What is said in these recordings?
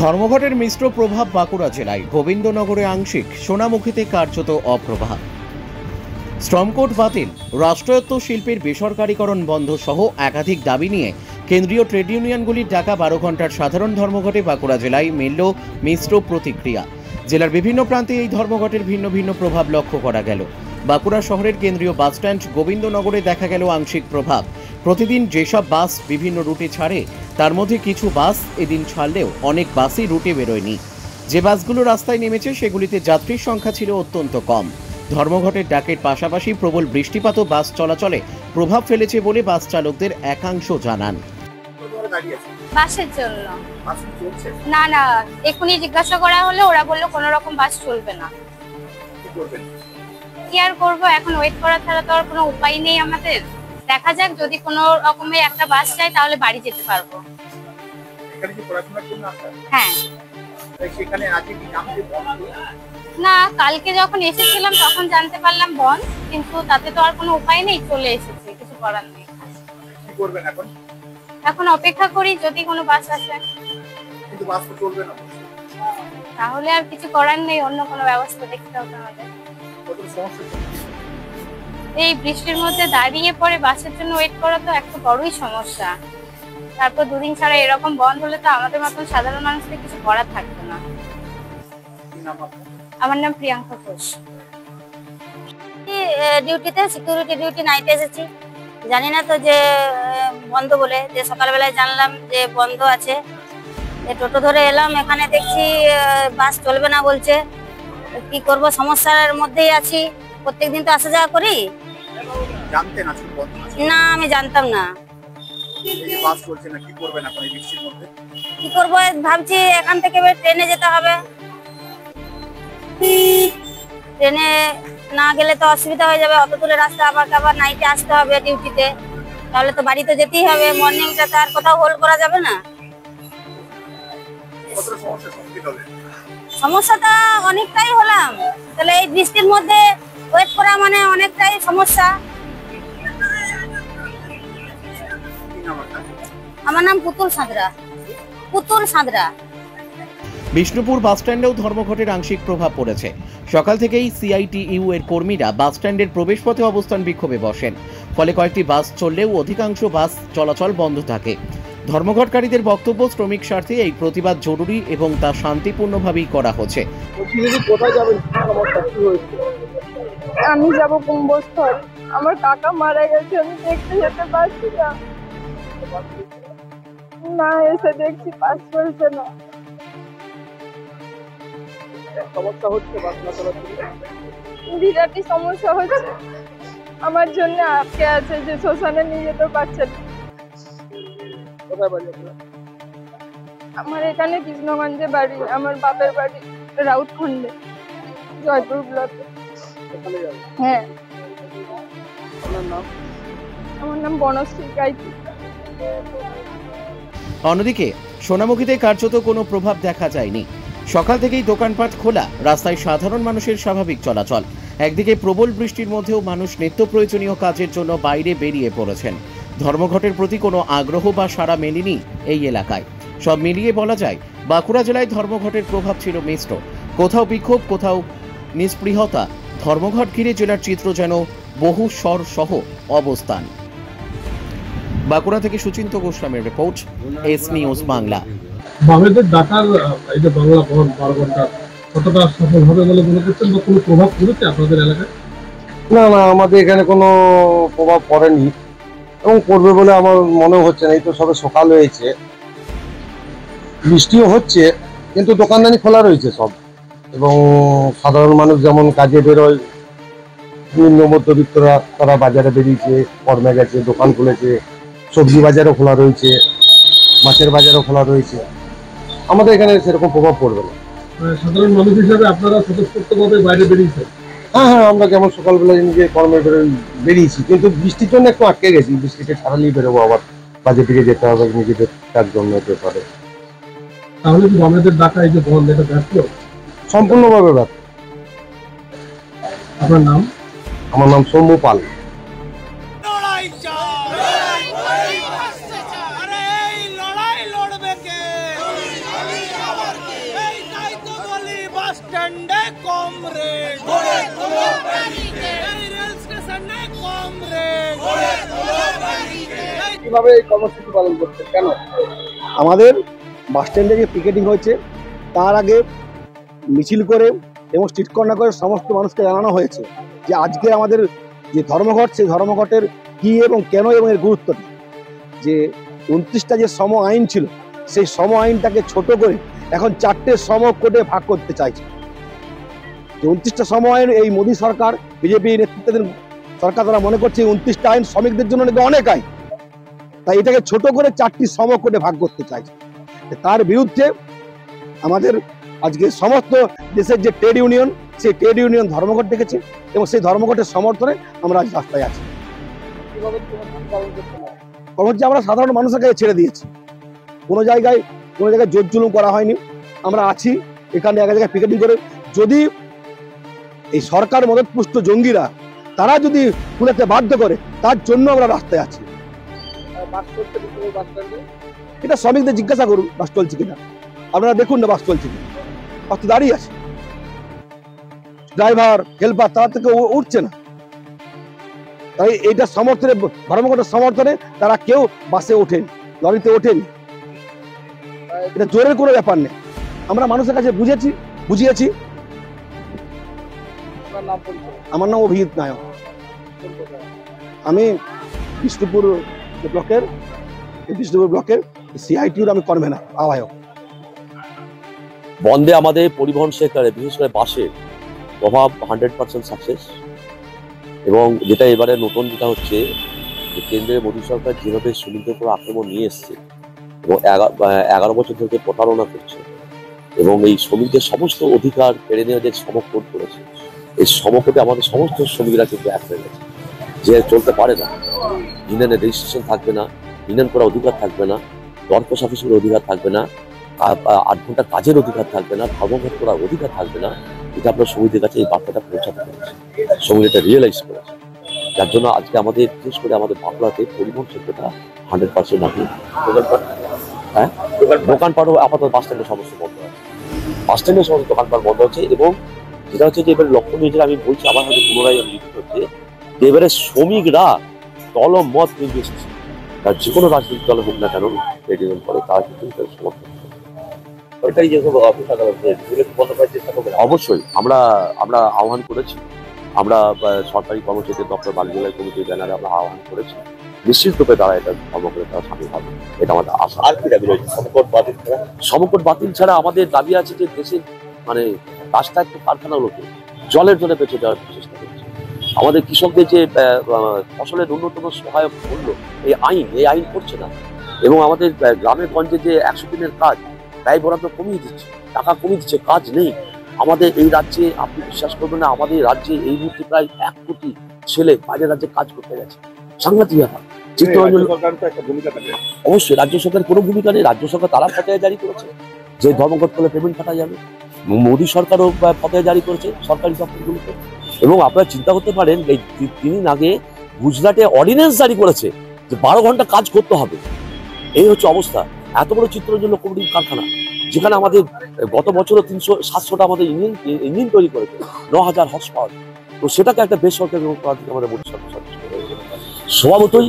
ধর্মঘটের মিশ্র প্রভাব বাঁকুড়া জেলায়। গোবিন্দনগরে আংশিক, সোনামুখীতে কার্যত অপ্রভাব। শ্রমকোড বাতিল, রাষ্ট্রায়ত্ত শিল্পের বেসরকারীকরণ বন্ধ সহ একাধিক দাবি নিয়ে কেন্দ্রীয় ট্রেড ইউনিয়নগুলির ডাকা 12 ঘন্টার সাধারণ ধর্মঘটে বাঁকুড়া জেলায় মিলল মিশ্র প্রতিক্রিয়া। জেলার বিভিন্ন প্রান্তে এই ধর্মঘটের ভিন্ন ভিন্ন প্রভাব লক্ষ্য করা গেল। বাঁকুড়া শহরের কেন্দ্রীয় বাসস্ট্যান্ড গোবিন্দনগরে দেখা গেল আংশিক প্রভাব। প্রতিদিন যেসব বাস বিভিন্ন রুটে ছাড়ে তার মধ্যে কিছু বাস এদিন ছাড়লেও অনেক বাসই রুটে বেরোয়নি। যে বাসগুলো রাস্তায় নেমেছে সেগুলিতে যাত্রীর সংখ্যা ছিল অত্যন্ত কম। ধর্মঘটের ডাকের পাশাপাশি প্রবল বৃষ্টিপাতও বাস চলাচলে প্রভাব ফেলেছে বলে বাস চালকদের একাংশ জানান। বাসের জন্য না না, এখনই জিজ্ঞাসা করা হলো, ওরা বললো কোনো রকম বাস চলবে না। কি আর করবো, এখন ওয়েট করা ছাড়া তো আর কোনো উপায় নেই আমাদের। দেখা যাক, যদি কোনো রকমের একটা বাস চাই তাহলে বাড়ি যেতে পারবো। হ্যাঁ, না কালকে যখন এসেছিলাম তখন জানতে পারলাম বন্ধ, কিন্তু তাতে তো আর কোনো উপায় নেই, চলে এসেছি, কিছু করার নেই। কি করবেন এখন? এখন অপেক্ষা করি যদি কোনো বাস আসে। কিন্তু বাস তো চলবে না, তাহলে আর কিছু করার নেই, অন্য কোনো ব্যবস্থা দেখতে হবে আমাদের। কত সমস্যা, এই বৃষ্টির মধ্যে দাঁড়িয়ে পড়ে বাসের জন্য ওয়েট করা তো একটা বড়ই সমস্যা। তারপর দুদিন ছাড়া এরকম বন্ধ হলে তো আমাদের মতন সাধারণ মানুষদের কিছু করার থাকবে না। আমার নাম প্রিয়াঙ্কা ঘোষ। ডিউটিতে সিকিউরিটি ডিউটি নাইটে এসেছি, জানি না তো যে বন্ধ বলে। যে সকালবেলায় জানলাম যে বন্ধ আছে, টোটো ধরে এলাম, এখানে দেখছি বাস চলবে না বলছে। কি করব, সমস্যার মধ্যেই আছি। প্রত্যেকদিন তো আসা যাওয়া করি। না, আমি জানতাম না। কি করবো ভাবছি, এখান থেকে ট্রেনে যেতে হবে। ট্রেনে না গেলে তো অসুবিধা হয়ে যাবে, অত দূরে রাস্তা, আবার নাইটে আসতে হবে ডিউটিতে, তাহলে তো বাড়িতে যেতেই হবে। মর্নিংটা তো আর কোথাও হোল্ড করা যাবে না। সমস্যাটা অনেকটাই হলাম, তাহলে এই বৃষ্টির মধ্যে ওয়েট করা মানে অনেকটাই সমস্যা। আমার নাম পুতুল সাঁতরা। বিষ্ণুপুর বাসস্ট্যান্ডেও ধর্মঘটের আংশিক প্রভাব পড়েছে। সকাল থেকেই সিআইটিইউ এর কর্মীরা বাসস্ট্যান্ডের প্রবেশপথে অবস্থান বিক্ষোভে বসেন। ফলে কয়েকটি বাস চললেও অধিকাংশ বাস চলাচল বন্ধ থাকে। ধর্মঘটকারীদের বক্তব্য, শ্রমিক স্বার্থে এই প্রতিবাদ জরুরি এবং তা শান্তিপূর্ণভাবেই করা হচ্ছে। আমি যাব কুম্ভস্থল, আমার কাকা মারা গেছে, আমি দেখতে যেতে পারছি না, এসে দেখছি বাস চলছে না। বিরাটই সমস্যা হচ্ছে আমার জন্য, আটকে আছে যে শ্মশানে নিয়ে যেতে পারছে না। আমার এখানে কৃষ্ণগঞ্জে বাড়ি, আমার বাপের বাড়ি রাউতখণ্ডে, জয়পুর ব্লকে। হ্যাঁ, আমার নাম বনশ্রী গাইতি। অন্যদিকে সোনামুখীতে কার্যত কোনো প্রভাব দেখা যায়নি। সকাল থেকেই দোকানপাট খোলা, রাস্তায় সাধারণ মানুষের স্বাভাবিক চলাচল। একদিকে প্রবল বৃষ্টির মধ্যেও মানুষ নিত্য প্রয়োজনীয় কাজের জন্য বাইরে বেরিয়ে পড়েছেন। ধর্মঘটের প্রতি কোনো আগ্রহ বা সাড়া মেলেনি এই এলাকায়। সব মিলিয়ে বলা যায় বাঁকুড়া জেলায় ধর্মঘটের প্রভাব ছিল মিশ্র। কোথাও বিক্ষোভ, কোথাও নিস্পৃহতা। ধর্মঘট ঘিরে জেলার চিত্র যেন বহু স্বর সহ অবস্থান। বাঁকুড়া থেকে সুচিন্ত গোস্বামীর রিপোর্ট, এস নিউজ বাংলা। বামেদের ডাকার এই যে বাংলা বন্ধ 12 ঘন্টা, কতটা সফল হবে বলে মনে করছেন, বা কোনো প্রভাব পড়েছে আপনাদের এলাকায়? না, আমাদের এখানে কোনো প্রভাব পড়েনি এবং পড়বে বলে আমার মনে হচ্ছে না। এই তো সবে সকাল হয়েছে, বৃষ্টিও হচ্ছে, কিন্তু দোকানদানি খোলা রয়েছে সব। এবং সাধারণ মানুষ যেমন কাজে বেরোয়, নিম্ন মধ্যবিত্তরা তারা বাজারে বেরিয়েছে, কর্মে গেছে, দোকান খুলেছে, সবজি বাজারও খোলা রয়েছে, মাছের বাজারও খোলা রয়েছে। আমাদের এখানে সেরকম প্রভাব পড়বে না। সাধারণ মানুষ হিসাবে আপনারা স্বতঃস্ফূর্তভাবে বাইরে বেরিয়েছেন? হ্যাঁ, আমরা যেমন সকালবেলা নিজে কর্মে বেরিয়েছি, কিন্তু বৃষ্টির জন্য একটু আটকে গেছি। বৃষ্টিটা ছাড়ালেই বেরোবো, আবার বাজার দিকে যেতে হবে নিজেদের কাজকর্ম ব্যাপারে। তাহলে কি বামেদের ডাকা এই যে বন্ধ, এটা ব্যর্থ? সম্পূর্ণভাবে ব্যর্থ। আপনার নাম? আমার নাম শম্ভু পাল। লড়াই লড়বে কে? স্ট্যান্ডে কমরেড, এই রেল স্টেশনে কমরেড। কিভাবে এই কর্মসূচি পালন করছে, কেন? আমাদের বাস স্ট্যান্ডে যে পিকেটিং হয়েছে তার আগে মিছিল করে এবং স্ট্রিট কর্নার করে সমস্ত মানুষকে জানানো হয়েছে যে আজকে আমাদের যে ধর্মঘট, সেই ধর্মঘটের কি এবং কেন এবং এর গুরুত্বটা, যে 29টা যে সম আইন ছিল সেই সম আইনটাকে ছোট করে এখন 4টে সম কোডে ভাগ করতে চাইছে। 29টা সম আইন এই মোদী সরকার, বিজেপি নেতৃত্বাধীন সরকার, তারা মনে করছে 29টা আইন শ্রমিকদের জন্য নাকি অনেক আইন, তাই এটাকে ছোট করে 4টি সম কোডে ভাগ করতে চাইছে। তার বিরুদ্ধে আমাদের আজকে সমস্ত দেশের যে ট্রেড ইউনিয়ন, সেই ট্রেড ইউনিয়ন ধর্মঘট ডেকেছে এবং সেই ধর্মঘটের সমর্থনে আমরা আজ রাস্তায় আছি। কর্মসূচি আমরা সাধারণ মানুষের কাছে ছেড়ে দিয়েছি, কোনো জায়গায় জোর জুলুম করা হয়নি। আমরা আছি এখানে এক জায়গায় পিকেটিং করে, যদি এই সরকার মদতপুষ্ট জঙ্গিরা তারা যদি পুলিশকে বাধ্য করে, তার জন্য আমরা রাস্তায় আছি। এটা শ্রমিকদের জিজ্ঞাসা করুন বাস চলছে কিনা, আপনারা দেখুন না বাস চলছে কিনা, বাস তো দাঁড়িয়ে আছে, ড্রাইভার হেল্পার তারা থেকে উঠছে না। তাই এইটা সমর্থনে, ধর্মঘটের সমর্থনে তারা কেউ বাসে ওঠেন, লরিতে ওঠেন, এটা জোরের কোনো ব্যাপার নেই। আমরা মানুষের কাছে বুঝিয়েছি। আমার নাম অভিজিৎ নায়ক, আমি বিষ্ণুপুর ব্লকের সিআইটিউর আমি কনভেনার, আহ্বায়ক। বন্ধে আমাদের পরিবহন সেক্টরে বিশেষ করে বাসের প্রভাব 100% সাকসেস। এবং যেটা এবারে নতুন যেটা হচ্ছে যে কেন্দ্রের মোদী সরকার যেভাবে শ্রমিকদের উপর আক্রমণ নিয়ে এসছে এবং 11 বছর ধরে প্রতারণা করছে এবং এই শ্রমিকদের সমস্ত অধিকার কেড়ে নেওয়া যে সমকোড করেছে, এই সমকোডে আমাদের সমস্ত শ্রমিকরা কিন্তু এক হয়ে গেছে, যে চলতে পারে না, ইউনিয়নের রেজিস্ট্রেশন থাকবে না, ইউনিয়ন করার অধিকার থাকবে না, দরপোষ অফিসের অধিকার থাকবে না, 8 ঘন্টা কাজের অধিকার থাকবে না, ধর্মঘট করার অধিকার থাকবে না। এটা আপনার শ্রমিকদের কাছে এই বার্তাটা পৌঁছাতে পেরেছে, শ্রমিক এটা রিয়েলাইজ করেছে, যার জন্য আজকে আমাদের বিশেষ করে আমাদের বাঁকুড়াতে পরিবহন সেক্টরটা 100% নাকি হ্যাঁ দোকানপাটও আপাতত বাস স্ট্যান্ডের সমস্ত বন্ধ আছে, বাস স্ট্যান্ডের সমস্ত দোকানপাট বন্ধ হচ্ছে। এবং যেটা হচ্ছে যে এবার লক্ষণীয়, যেটা আমি বলছি আবার হয়তো পুনরায় লিখিত হচ্ছে যে এবারে শ্রমিকরা দলমত নির্বিশেষে যে কোনো রাজনৈতিক দল হোক না কেন ট্রেড ইউনিয়ন করে, তারা কিন্তু সমর্থন করে। অবশ্যই আমরা আহ্বান করেছি, আমরা সরকারি কর্মচারী দপ্তর বালিজোলাই কমিটির ব্যানারে আমরা আহ্বান করেছি, নিশ্চিতরূপে তারা এটা ধর্মঘটে তারা সামিল হবে, এটা আমাদের আশা। আর কি দাবি রয়েছে? সমকট বাতিল ছাড়া আমাদের দাবি আছে যে দেশের মানে রাস্তায় কারখানাগুলোকে জলের জন্য বেঁচে দেওয়ার চেষ্টা করছে। আমাদের কৃষকদের যে ফসলের ন্যূনতম সহায়ক মূল্য এই আইন করছে না, এবং আমাদের গ্রামে গঞ্জে যে 100 দিনের কাজ ব্যয় বরাদ্দ কমিয়ে দিচ্ছে, টাকা কমিয়ে দিচ্ছে, কাজ নেই। আমাদের এই রাজ্যে আপনি বিশ্বাস করবেন না, আমাদের রাজ্যে এই মুহূর্তে প্রায় 1 কোটি ছেলে বাইরের রাজ্যে কাজ করতে গেছে। সাংঘাতিক ব্যাপার। অবশ্যই রাজ্য সরকারের কোনো ভূমিকা নেই, রাজ্য সরকার তারা ফতোয়া জারি করেছে যে ধর্মঘট করলে পেমেন্ট কাটা যাবে, মোদী সরকারও ফতোয়া জারি করেছে সরকারি দপ্তরগুলোতে। এবং আপনারা চিন্তা করতে পারেন এই 3 দিন আগে গুজরাটে অর্ডিন্যান্স জারি করেছে যে 12 ঘন্টা কাজ করতে হবে। এই হচ্ছে অবস্থা। এত বড় চিত্তরঞ্জন লোকোমোটিভ কারখানা, যেখানে আমাদের গত বছরও 700টা আমাদের ইঞ্জিন তৈরি করেছে, 9000 হর্স পাওয়ার। তো সেটাকে একটা বেসরকারি আমাদের মোদী সরকার সচেষ্ট হয়েছে। স্বভাবতই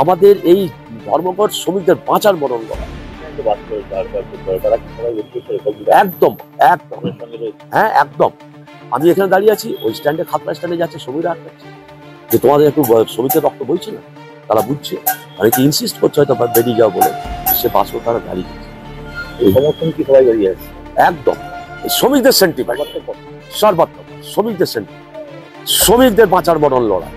আমাদের এই ধর্মঘট শ্রমিকদের বাঁচার বরণ করা। একদম হ্যাঁ একদম। আমি এখানে দাঁড়িয়ে আছি, ওই স্ট্যান্ডে খাতড়া স্ট্যান্ডে যাচ্ছে শ্রমিকরা আটকাচ্ছে যে তোমাদের একটু শ্রমিকের রক্ত বইছে না, তারা বুঝছে, আর কি ইনসিস্ট করছে হয়তো বেরিয়ে যাও বলে, সে বাসও তারা দাঁড়িয়ে গেছে। সমর্থন কি সবাই দাঁড়িয়ে আছে একদম শ্রমিকদের সেন্টিমেন্ট, সর্বাত্মক শ্রমিকদের সেন্টিমেন্ট, শ্রমিকদের বাঁচার বরণ লড়াই।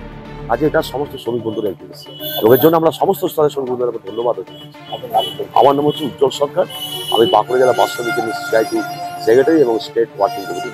আজ এটা সমস্ত শ্রমিক বন্ধুরা এগিয়েছে, এবং এর জন্য আমরা সমস্ত স্তরের শ্রমিক বন্ধুদেরকে ধন্যবাদ জানাচ্ছি। আমার নাম হচ্ছে উজ্জ্বল সরকার, আমি বাঁকুড়া জেলা বাস শ্রমিক সিআইটি সেক্রেটারি এবং স্টেট ওয়ার্কিং কমিটি।